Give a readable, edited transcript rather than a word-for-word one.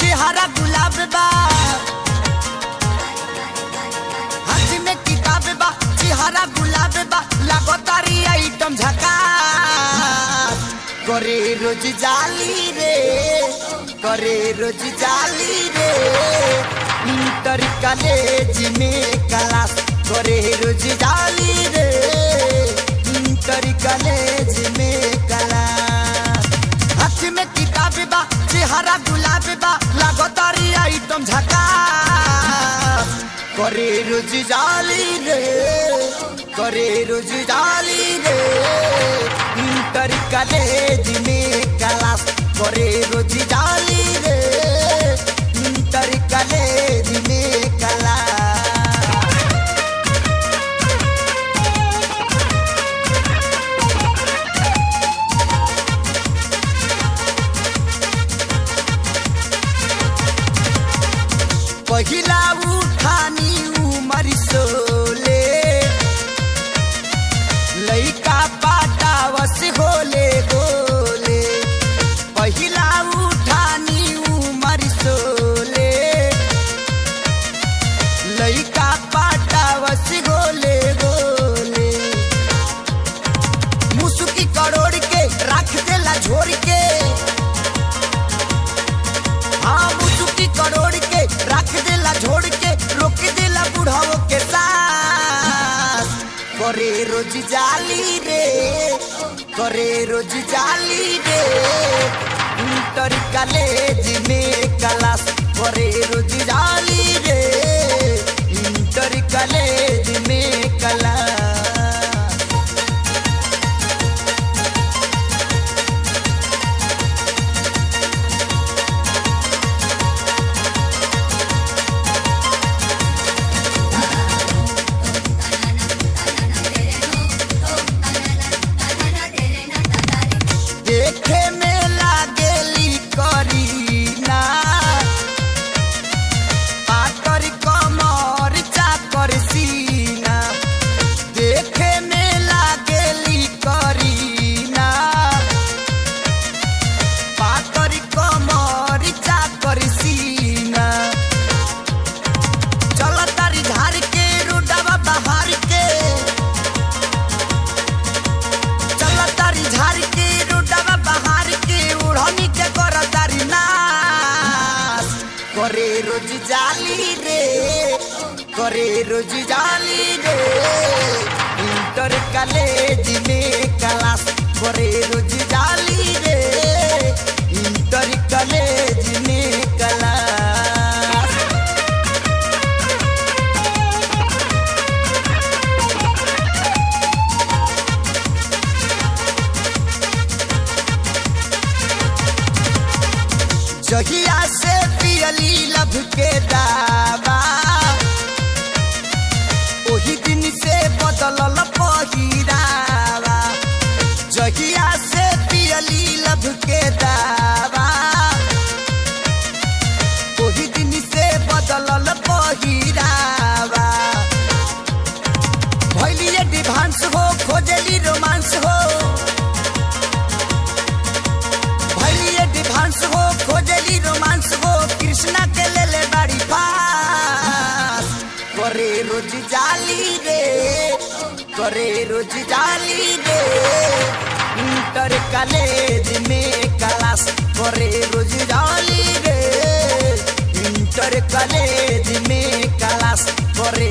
चेहरा गुलाब बा, हाथ में किताब बा, चेहरा गुलाब बा, लागो तारी आइटम झकास। करे रोज जाली रे, करे रोज जाली रे, इंटर कॉलेज में क्लास। करे रोज जाली रे, इंटर कॉलेज में क्लास। हाथ में किताब बा, चेहरा गुलाब बा, लागो तारी आइटम झकास। करे रोज जाली रे, करे रोज जाली रे, इंटर कॉलेज में क्लास। करे रोज जाली रे, इंटर कॉलेज में क्लास। पहिला उठानी उमर सोले, लइका पाटावस होले गोले। पहिला उठानी उमर सोले, लइका पाटावस होले गोले। मुसुकी करोड़ के रख देला झोर के, हाँ मुसुकी करोड़ के रख देला झोड़ के, रोक देला बुढ़ाओ के साथ। करे रोज जाली रे, करे रोज जाली रे, इंटर कॉलेज में क्लास। करे रोज जाली रे, इंटर कॉलेज में क्लास। देखे में लागेली करीना, पातर कमर चाकर सीना। देखे में लागेली करीना, पातर कमर चाकर सीना। चल तारी धार के रोडवा बहार के, चल तारी झार के रोडवा बहार के, उड़नी के कर तारी नास। करे रोज जाली रे, करे रोज जाली रे, इंटर कॉलेज में क्लास। करे रोज जाली रे, इंटर कॉलेज में क्लास। जहिया से पियली लब के दावा, ओही दिन से बदलल पहिरावा। जहिया से पियली लब के दावा, ओही दिन से बदलल पहिरावा। भइली एडवांस हो, खोजली रोमांस हो, भइली एडवांस हो, खोजली रोमांस हो, कृष्णा के ले ले बाड़ी पास। करे रोज जाली रे, करे रोज जाली रे, इंटर कॉलेज में क्लास। करे रोज जाली रे, इंटर कॉलेज में क्लास। करे